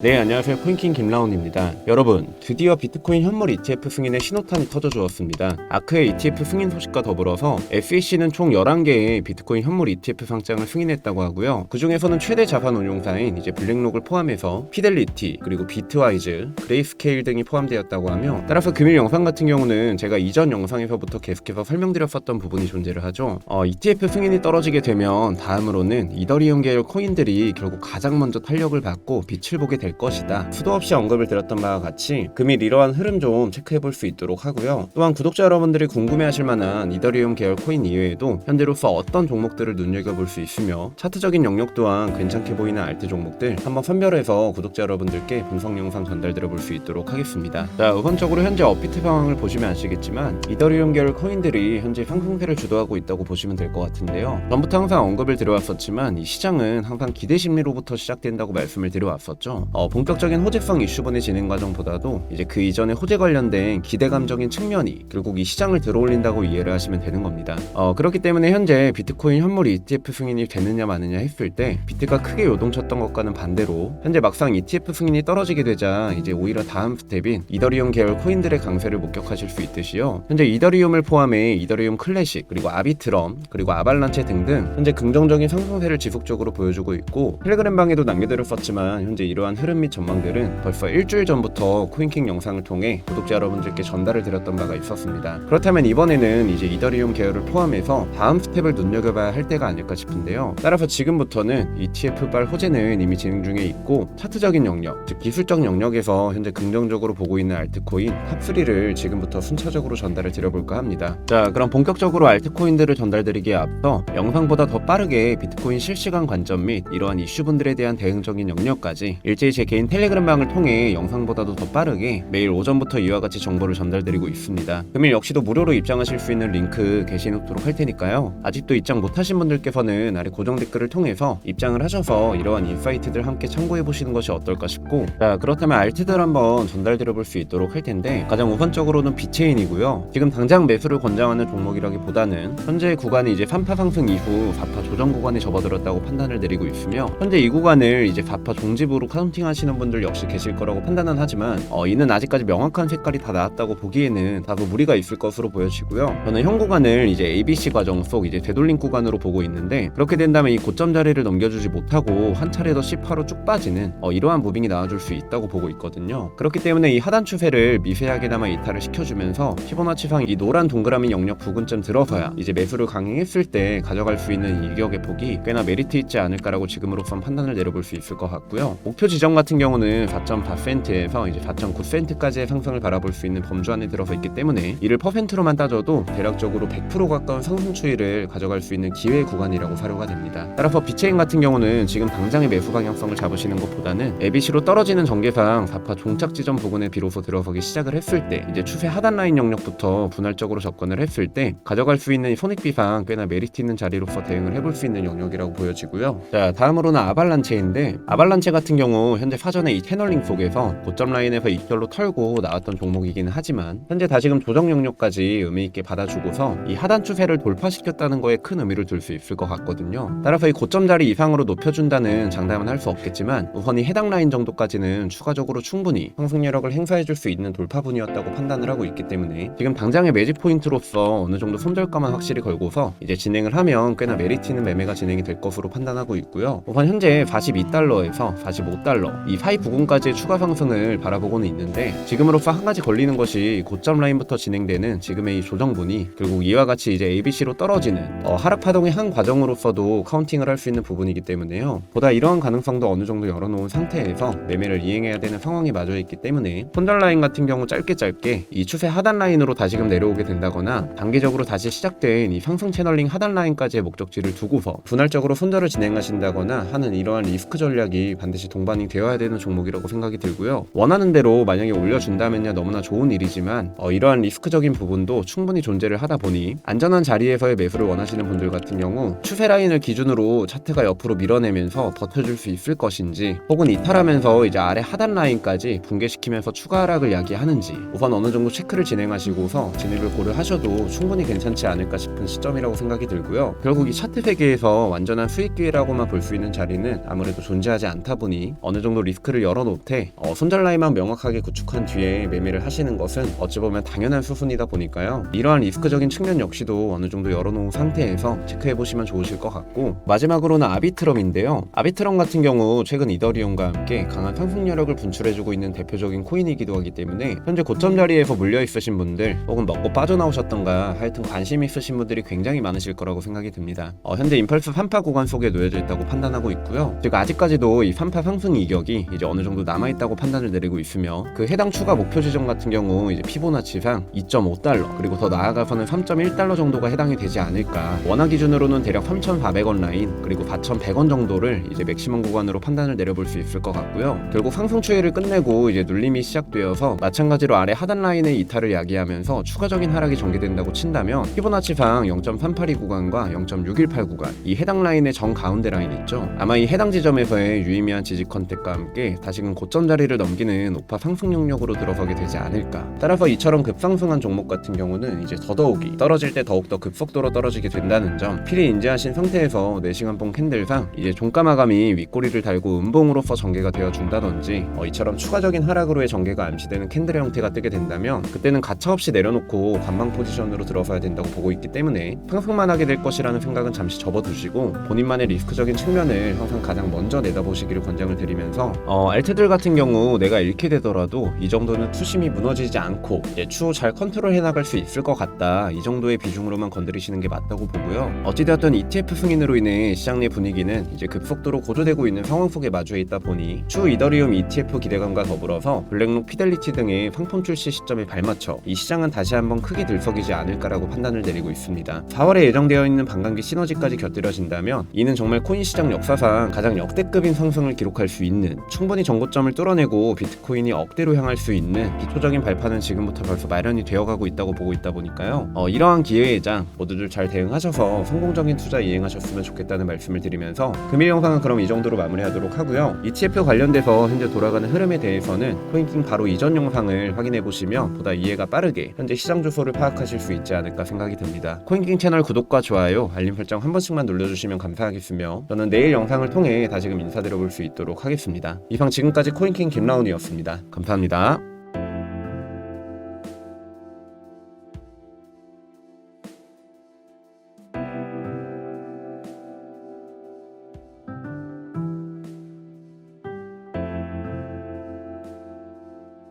네, 안녕하세요. 코인킹 김라운입니다. 여러분, 드디어 비트코인 현물 ETF 승인의 신호탄이 터져주었습니다. 아크의 ETF 승인 소식과 더불어서 SEC는 총 11개의 비트코인 현물 ETF 상장을 승인했다고 하고요. 그 중에서는 최대 자산 운용사인 블랙록을 포함해서 피델리티, 그리고 비트와이즈, 그레이스케일 등이 포함되었다고 하며, 따라서 금일 영상 같은 경우는 제가 이전 영상에서부터 계속해서 설명드렸었던 부분이 존재를 하죠. ETF 승인이 떨어지게 되면 다음으로는 이더리움 계열 코인들이 결국 가장 먼저 탄력을 받고 빛을 보게 될 것이다. 수도 없이 언급을 드렸던 바와 같이 금일 이러한 흐름 좀 체크해 볼 수 있도록 하고요. 또한 구독자 여러분들이 궁금해하실 만한 이더리움 계열 코인 이외에도 현재로서 어떤 종목들을 눈여겨볼 수 있으며 차트적인 영역 또한 괜찮게 보이는 알트 종목들 한번 선별해서 구독자 여러분들께 분석 영상 전달드려 볼 수 있도록 하겠습니다. 자, 우선적으로 현재 업비트 상황을 보시면 아시겠지만 이더리움 계열 코인들이 현재 상승세를 주도하고 있다고 보시면 될 것 같은데요. 전부터 항상 언급을 드려왔었지만 이 시장은 항상 기대 심리로부터 시작된다고 말씀을 드려왔었죠. 본격적인 호재성 이슈분의 진행 과정보다도 이제 그 이전에 호재 관련된 기대감적인 측면이 결국 이 시장을 들어올린다고 이해를 하시면 되는 겁니다. 그렇기 때문에 현재 비트코인 현물 ETF 승인이 되느냐 마느냐 했을 때 비트가 크게 요동쳤던 것과는 반대로 현재 막상 ETF 승인이 떨어지게 되자 이제 오히려 다음 스텝인 이더리움 계열 코인들의 강세를 목격하실 수 있듯이요. 현재 이더리움을 포함해 이더리움 클래식, 그리고 아비트럼, 그리고 아발란체 등등 현재 긍정적인 상승세를 지속적으로 보여주고 있고, 텔레그램 방에도 남겨드렸었지만 현재 이러한 흐름 및 전망들은 벌써 일주일 전부터 코인킹 영상을 통해 구독자 여러분들께 전달을 드렸던 바가 있었습니다. 그렇다면 이번에는 이제 이더리움 계열을 포함해서 다음 스텝을 눈여겨봐야 할 때가 아닐까 싶은데요. 따라서 지금부터는 ETF발 호재는 이미 진행 중에 있고 차트적인 영역, 즉 기술적 영역에서 현재 긍정적으로 보고 있는 알트코인 탑3를 지금부터 순차적으로 전달을 드려볼까 합니다. 자, 그럼 본격적으로 알트코인들을 전달드리기에 앞서 영상보다 더 빠르게 비트코인 실시간 관점 및 이러한 이슈분들에 대한 대응적인 영역까지 일제히 제 개인 텔레그램 방을 통해 영상보다도 더 빠르게 매일 오전부터 이와 같이 정보를 전달드리고 있습니다. 금일 역시도 무료로 입장하실 수 있는 링크 게시해놓도록 할 테니까요. 아직도 입장 못하신 분들께서는 아래 고정 댓글을 통해서 입장을 하셔서 이러한 인사이트들 함께 참고해보시는 것이 어떨까 싶고, 자, 그렇다면 알트들 한번 전달드려볼 수 있도록 할 텐데, 가장 우선적으로는 비체인이고요. 지금 당장 매수를 권장하는 종목이라기보다는 현재 구간이 이제 3파 상승 이후 4파 조정 구간에 접어들었다고 판단을 내리고 있으며, 현재 이 구간을 이제 4파 종집으로 카운팅 하시는 분들 역시 계실 거라고 판단은 하지만 이는 아직까지 명확한 색깔이 다 나왔다고 보기에는 다소 무리가 있을 것으로 보여지고요. 저는 현 구간을 이제 ABC 과정 속 이제 되돌림 구간으로 보고 있는데, 그렇게 된다면 이 고점 자리를 넘겨주지 못하고 한 차례 더 10화로 쭉 빠지는 이러한 무빙이 나와줄 수 있다고 보고 있거든요. 그렇기 때문에 이 하단 추세를 미세하게나마 이탈을 시켜주면서 피보나치상 이 노란 동그라미 영역 부근쯤 들어서야 이제 매수를 강행했을 때 가져갈 수 있는 일격의 폭이 꽤나 메리트 있지 않을까라고 지금으로선 판단을 내려볼 수 있을 것 같고요. 목표 지점 같은 경우는 4.4센트에서 이제 4.9센트까지의 상승을 바라볼 수 있는 범주 안에 들어서 있기 때문에 이를 퍼센트로만 따져도 대략적으로 100% 가까운 상승 추이를 가져갈 수 있는 기회 구간이라고 사료가 됩니다. 따라서 비체인 같은 경우는 지금 당장의 매수 방향성을 잡으시는 것보다는 ABC로 떨어지는 전개상 4파 종착 지점 부근에 비로소 들어서기 시작을 했을 때 이제 추세 하단 라인 영역부터 분할적으로 접근을 했을 때 가져갈 수 있는 손익비상 꽤나 메리트 있는 자리로서 대응을 해볼 수 있는 영역이라고 보여지고요. 자, 다음으로는 아발란체인데, 아발란체 같은 경우 현재 사전에 이 채널링 속에서 고점 라인에서 입결로 털고 나왔던 종목이기는 하지만 현재 다시금 조정 영역까지 의미있게 받아주고서 이 하단 추세를 돌파시켰다는 거에 큰 의미를 둘 수 있을 것 같거든요. 따라서 이 고점 자리 이상으로 높여준다는 장담은 할 수 없겠지만 우선 이 해당 라인 정도까지는 추가적으로 충분히 상승력을 행사해줄 수 있는 돌파분이었다고 판단을 하고 있기 때문에 지금 당장의 매집 포인트로서 어느 정도 손절가만 확실히 걸고서 이제 진행을 하면 꽤나 메리트 있는 매매가 진행이 될 것으로 판단하고 있고요. 우선 현재 42달러에서 45달러 이 사이 부근까지의 추가 상승을 바라보고는 있는데, 지금으로서 한 가지 걸리는 것이 고점 라인부터 진행되는 지금의 이 조정분이 결국 이와 같이 이제 ABC로 떨어지는 하락 파동의 한 과정으로서도 카운팅을 할 수 있는 부분이기 때문에요. 보다 이러한 가능성도 어느 정도 열어놓은 상태에서 매매를 이행해야 되는 상황이 마저 있기 때문에 손절 라인 같은 경우 짧게 이 추세 하단 라인으로 다시금 내려오게 된다거나 단기적으로 다시 시작된 이 상승 채널링 하단 라인까지의 목적지를 두고서 분할적으로 손절을 진행하신다거나 하는 이러한 리스크 전략이 반드시 동반이 되어야 되는 종목이라고 생각이 들고요. 원하는 대로 만약에 올려준다면야 너무나 좋은 일이지만 이러한 리스크적인 부분도 충분히 존재를 하다 보니 안전한 자리에서의 매수를 원하시는 분들 같은 경우 추세 라인을 기준으로 차트가 옆으로 밀어내면서 버텨줄 수 있을 것인지, 혹은 이탈하면서 이제 아래 하단 라인까지 붕괴시키면서 추가 하락을 야기하는지 우선 어느 정도 체크를 진행하시고서 진입을 고려하셔도 충분히 괜찮지 않을까 싶은 시점이라고 생각이 들고요. 결국 이 차트색 시기에서 완전한 수익 기회라고만 볼 수 있는 자리는 아무래도 존재하지 않다 보니 어느 정도 리스크를 열어놓되 손절 라인만 명확하게 구축한 뒤에 매매를 하시는 것은 어찌 보면 당연한 수순이다 보니까요. 이러한 리스크적인 측면 역시도 어느 정도 열어놓은 상태에서 체크해보시면 좋으실 것 같고, 마지막으로는 아비트럼인데요. 아비트럼 같은 경우 최근 이더리움과 함께 강한 상승력을 분출해주고 있는 대표적인 코인이기도 하기 때문에 현재 고점 자리에서 물려있으신 분들 혹은 먹고 빠져나오셨던가 하여튼 관심 있으신 분들이 굉장히 많으실 거라고 생각이 듭니다. 현재 임펄스 3파 구간 속에 놓여져 있다고 판단하고 있고요. 즉 아직까지도 이 3파 상승 이격이 이제 어느 정도 남아있다고 판단을 내리고 있으며, 그 해당 추가 목표 지점 같은 경우 이제 피보나치상 2.5달러 그리고 더 나아가서는 3.1달러 정도가 해당이 되지 않을까. 원화 기준으로는 대략 3,400원 라인 그리고 4,100원 정도를 이제 맥시멈 구간으로 판단을 내려볼 수 있을 것 같고요. 결국 상승 추이를 끝내고 이제 눌림이 시작되어서 마찬가지로 아래 하단 라인의 이탈을 야기하면서 추가적인 하락이 전개된다고 친다면 피보나치상 0.382 구간과 0.618 구간, 이 해당 라인의 정 가운데 라인 있죠. 아마 이 해당 지점에서의 유의미한 지지 컨택과 함께 다시금 고점 자리를 넘기는 우파 상승 영역으로 들어서게 되지 않을까. 따라서 이처럼 급상승한 종목 같은 경우는 이제 더더욱이 떨어질 때 더욱더 급속도로 떨어지게 된다는 점 필히 인지하신 상태에서 4시간봉 캔들상 이제 종가 마감이 윗꼬리를 달고 음봉으로서 전개가 되어 준다든지 이처럼 추가적인 하락으로의 전개가 암시되는 캔들의 형태가 뜨게 된다면 그때는 가차없이 내려놓고 관망 포지션으로 들어서야 된다고 보고 있기 때문에 상승만 하게 될 것이라는 생각은 잠시 접어두시고 본인만의 리스크적인 측면을 항상 가장 먼저 내다보시기를 권장을 드리면서 알트들 같은 경우 내가 잃게 되더라도 이 정도는 투심이 무너지지 않고 추후 잘 컨트롤해 나갈 수 있을 것 같다, 이 정도의 비중으로만 건드리시는 게 맞다고 보고요. 어찌되었든 ETF 승인으로 인해 시장 내 분위기는 이제 급속도로 고조되고 있는 상황 속에 마주해 있다 보니 추후 이더리움 ETF 기대감과 더불어서 블랙록 피델리티 등의 상품 출시 시점에 발맞춰 이 시장은 다시 한번 크게 들썩이지 않을까라고 판단을 내리고 있습니다. 4월에 예정되어 있는 반감기 시너지까지 곁들여진다면 이는 정말 코인 시장 역사상 가장 역대급인 상승을 기록할 수 있는, 충분히 정고점을 뚫어내고 비트코인이 억대로 향할 수 있는 기초적인 발판은 지금부터 벌써 마련이 되어가고 있다고 보고 있다 보니까요. 이러한 기회의 장 모두들 잘 대응하셔서 성공적인 투자 이행하셨으면 좋겠다는 말씀을 드리면서 금일 영상은 그럼 이 정도로 마무리하도록 하고요. ETF 관련돼서 현재 돌아가는 흐름에 대해서는 코인킹 바로 이전 영상을 확인해 보시면 보다 이해가 빠르게 현재 시장 주소를 파악하실 수 있지 않을까 생각이 듭니다. 코인킹 채널 구독과 좋아요, 알림 설정 한 번씩만 눌러주시면 감사하겠으며 저는 내일 영상을 통해 다시금 인사드려볼 수 있도록 하겠습니다. 이상 지금까지 코인킹 김라운이었습니다. 감사합니다.